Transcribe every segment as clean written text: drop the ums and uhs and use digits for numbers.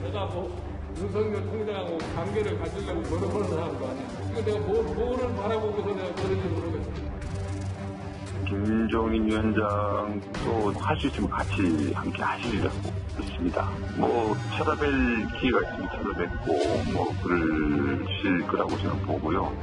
내가 뭐 윤석열 총장하고 관계를 가지려고 노력하는 사람도 아니야. 이거 내가 뭐를 바라보고서 내가 그런지 모르겠어. 김종인 위원장도 할 수 있으면 같이 함께 하시리라고 믿습니다. 뭐 찾아뵐 기회가 있으면 찾아뵙고 뭐 그러실 거라고 저는 보고요.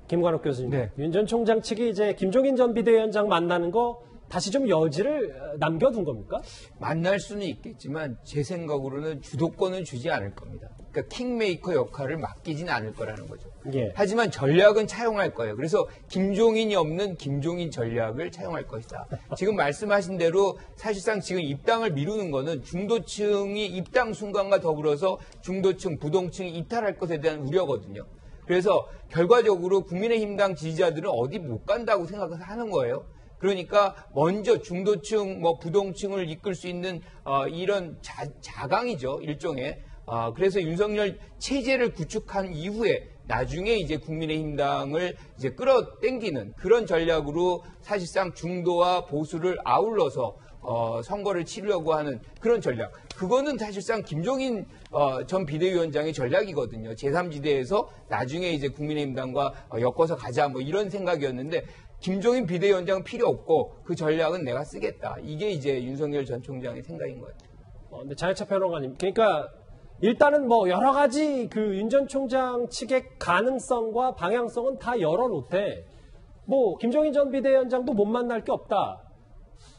김관욱 교수님, 네. 윤 전 총장 측이 이제 김종인 전 비대위원장 만나는 거 다시 좀 여지를 남겨둔 겁니까? 만날 수는 있겠지만 제 생각으로는 주도권은 주지 않을 겁니다. 그러니까 킹메이커 역할을 맡기진 않을 거라는 거죠. 예. 하지만 전략은 차용할 거예요. 그래서 김종인이 없는 김종인 전략을 차용할 것이다. 지금 말씀하신 대로 사실상 지금 입당을 미루는 거는 중도층이 입당 순간과 더불어서 중도층, 부동층이 이탈할 것에 대한 우려거든요. 그래서 결과적으로 국민의힘당 지지자들은 어디 못 간다고 생각을 하는 거예요. 그러니까 먼저 중도층, 뭐 부동층을 이끌 수 있는 이런 자강이죠, 일종의. 그래서 윤석열 체제를 구축한 이후에 나중에 이제 국민의힘당을 이제 끌어당기는 그런 전략으로 사실상 중도와 보수를 아울러서 선거를 치르려고 하는 그런 전략. 그거는 사실상 김종인 전 비대위원장의 전략이거든요. 제3지대에서 나중에 이제 국민의힘당과 엮어서 가자 뭐 이런 생각이었는데 김종인 비대위원장은 필요 없고 그 전략은 내가 쓰겠다. 이게 이제 윤석열 전 총장의 생각인 거예요. 근데 장혜차 평론가님, 그러니까 일단은 뭐 여러 가지 그 윤 전 총장 측의 가능성과 방향성은 다 열어놓되 뭐 김종인 전 비대위원장도 못 만날 게 없다.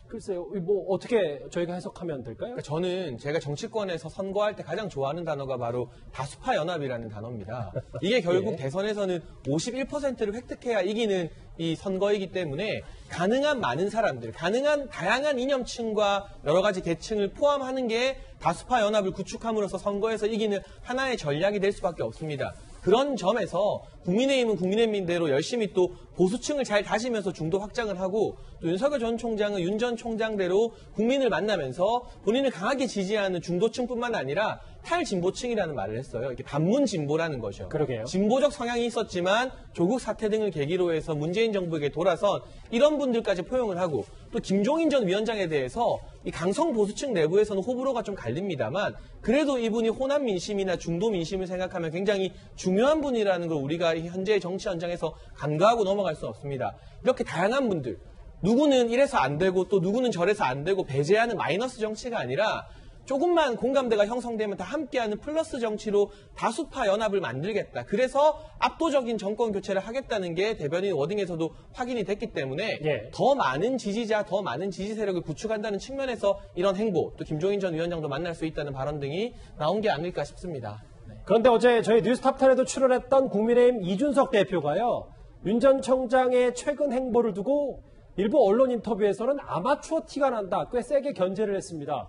글쎄요, 뭐 어떻게 저희가 해석하면 될까요? 그러니까 저는 제가 정치권에서 선거할 때 가장 좋아하는 단어가 바로 다수파 연합이라는 단어입니다. 이게 결국 예. 대선에서는 51%를 획득해야 이기는 이 선거이기 때문에 가능한 많은 사람들, 가능한 다양한 이념층과 여러 가지 계층을 포함하는 게 다수파 연합을 구축함으로써 선거에서 이기는 하나의 전략이 될 수밖에 없습니다. 그런 점에서 국민의힘은 국민의힘대로 열심히 또 보수층을 잘 다지면서 중도 확장을 하고 또 윤석열 전 총장은 윤 전 총장대로 국민을 만나면서 본인을 강하게 지지하는 중도층뿐만 아니라 탈진보층이라는 말을 했어요. 이렇게 반문 진보라는 거죠. 그러게요. 진보적 성향이 있었지만 조국 사태 등을 계기로 해서 문재인 정부에게 돌아선 이런 분들까지 포용을 하고 또 김종인 전 위원장에 대해서 이 강성 보수층 내부에서는 호불호가 좀 갈립니다만 그래도 이분이 호남 민심이나 중도 민심을 생각하면 굉장히 중요한 분이라는 걸 우리가 현재 정치 현장에서 간과하고 넘어갈 수 없습니다. 이렇게 다양한 분들, 누구는 이래서 안 되고 또 누구는 저래서 안 되고 배제하는 마이너스 정치가 아니라 조금만 공감대가 형성되면 다 함께하는 플러스 정치로 다수파 연합을 만들겠다. 그래서 압도적인 정권 교체를 하겠다는 게 대변인 워딩에서도 확인이 됐기 때문에 예. 더 많은 지지자, 더 많은 지지 세력을 구축한다는 측면에서 이런 행보, 또 김종인 전 위원장도 만날 수 있다는 발언 등이 나온 게 아닐까 싶습니다. 네. 그런데 어제 저희 뉴스탑10에도 출연했던 국민의힘 이준석 대표가요. 윤 전 총장의 최근 행보를 두고 일부 언론 인터뷰에서는 아마추어 티가 난다. 꽤 세게 견제를 했습니다.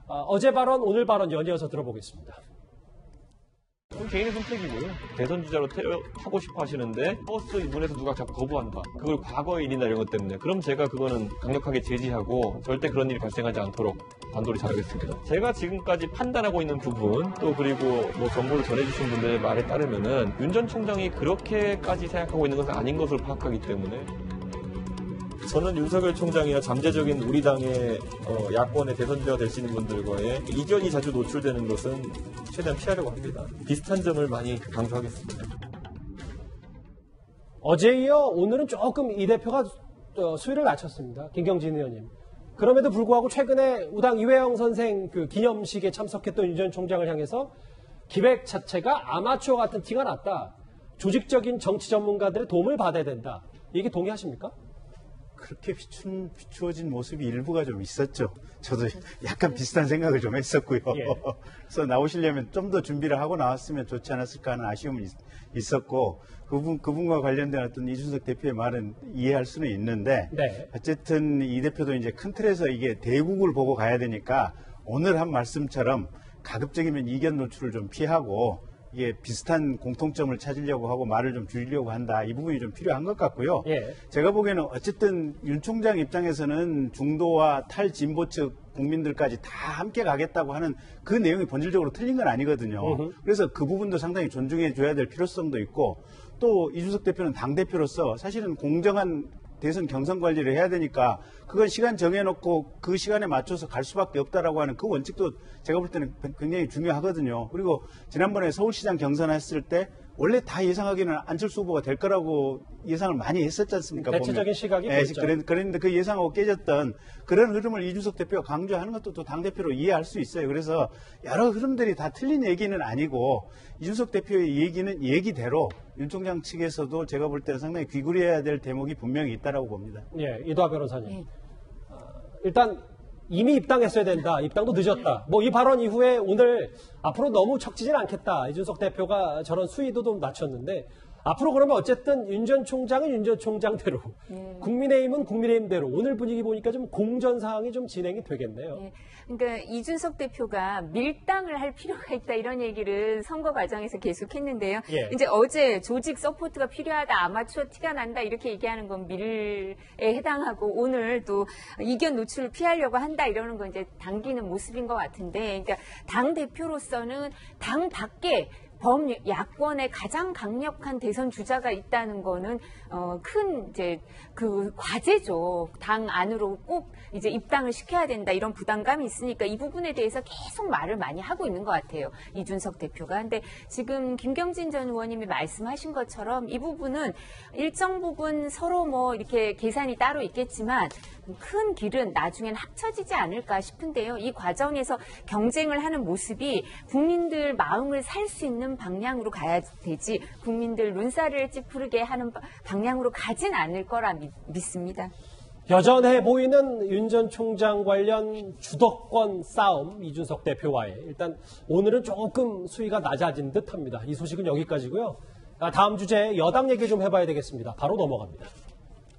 어제 발언, 오늘 발언 연이어서 들어보겠습니다. 개인의 선택이고요. 대선 주자로 하고 싶어 하시는데 버스 문에서 누가 자꾸 거부한다. 그걸 과거의 일이나 이런 것 때문에 그럼 제가 그거는 강력하게 제지하고 절대 그런 일이 발생하지 않도록 단도리 잘하겠습니다. 제가 지금까지 판단하고 있는 부분 또 그리고 뭐 정보를 전해주신 분들의 말에 따르면은 윤 전 총장이 그렇게까지 생각하고 있는 것은 아닌 것으로 파악하기 때문에 저는 윤석열 총장이나 잠재적인 우리 당의 야권의 대선주자가 되시는 분들과의 이견이 자주 노출되는 것은 최대한 피하려고 합니다. 비슷한 점을 많이 강조하겠습니다. 어제 이어 오늘은 조금 이 대표가 수위를 낮췄습니다. 김경진 의원님. 그럼에도 불구하고 최근에 우당 이회영 선생 그 기념식에 참석했던 윤 전 총장을 향해서 기획 자체가 아마추어 같은 티가 났다. 조직적인 정치 전문가들의 도움을 받아야 된다. 이게 동의하십니까? 그렇게 비추어진 모습이 일부가 좀 있었죠. 저도 약간 비슷한 생각을 좀 했었고요. 예. 그래서 나오시려면 좀 더 준비를 하고 나왔으면 좋지 않았을까 하는 아쉬움은 있었고 그분과 관련된 어떤 이준석 대표의 말은 이해할 수는 있는데 네. 어쨌든 이 대표도 이제 큰 틀에서 이게 대국을 보고 가야 되니까 오늘 한 말씀처럼 가급적이면 이견 노출을 좀 피하고 이게 비슷한 공통점을 찾으려고 하고 말을 좀 줄이려고 한다. 이 부분이 좀 필요한 것 같고요. 예. 제가 보기에는 어쨌든 윤 총장 입장에서는 중도와 탈진보 측 국민들까지 다 함께 가겠다고 하는 그 내용이 본질적으로 틀린 건 아니거든요. 그래서 그 부분도 상당히 존중해 줘야 될 필요성도 있고 또 이준석 대표는 당대표로서 사실은 공정한 대선 경선 관리를 해야 되니까 그건 시간 정해놓고 그 시간에 맞춰서 갈 수밖에 없다라고 하는 그 원칙도 제가 볼 때는 굉장히 중요하거든요. 그리고 지난번에 서울시장 경선했을 때 원래 다 예상하기는 안철수 후보가 될 거라고 예상을 많이 했었지 않습니까? 대체적인 시각이 보였죠. 그런데 그 예상하고 깨졌던 그런 흐름을 이준석 대표가 강조하는 것도 또 당대표로 이해할 수 있어요. 그래서 여러 흐름들이 다 틀린 얘기는 아니고 이준석 대표의 얘기는 얘기대로 윤 총장 측에서도 제가 볼 때는 상당히 귀구려야 될 대목이 분명히 있다라고 봅니다. 예, 이도하 변호사님. 일단 이미 입당했어야 된다. 입당도 늦었다. 뭐 이 발언 이후에 오늘 앞으로 너무 척지진 않겠다. 이준석 대표가 저런 수위도 좀 낮췄는데 앞으로 그러면 어쨌든 윤 전 총장은 윤 전 총장대로 국민의힘은 국민의힘대로 오늘 분위기 보니까 좀 공전 사항이 좀 진행이 되겠네요. 예. 그러니까 이준석 대표가 밀당을 할 필요가 있다 이런 얘기를 선거 과정에서 계속했는데요. 예. 이제 어제 조직 서포트가 필요하다, 아마추어 티가 난다 이렇게 얘기하는 건 밀에 해당하고 오늘 또 이견 노출을 피하려고 한다 이러는 건 이제 당기는 모습인 것 같은데, 그러니까 당 대표로서는 당 밖에 범야권의 가장 강력한 대선 주자가 있다는 거는 큰 이제 그 과제죠. 당 안으로 꼭 이제 입당을 시켜야 된다 이런 부담감이 있으니까 이 부분에 대해서 계속 말을 많이 하고 있는 것 같아요. 이준석 대표가. 근데 지금 김경진 전 의원님이 말씀하신 것처럼 이 부분은 일정 부분 서로 뭐 이렇게 계산이 따로 있겠지만 큰 길은 나중엔 합쳐지지 않을까 싶은데요. 이 과정에서 경쟁을 하는 모습이 국민들 마음을 살 수 있는 방향으로 가야 되지 국민들 눈살을 찌푸르게 하는 방향으로 가진 않을 거라 믿습니다. 여전해 보이는 윤 전 총장 관련 주도권 싸움 이준석 대표와의 일단 오늘은 조금 수위가 낮아진 듯합니다. 이 소식은 여기까지고요. 다음 주제 여당 얘기 좀 해봐야 되겠습니다. 바로 넘어갑니다.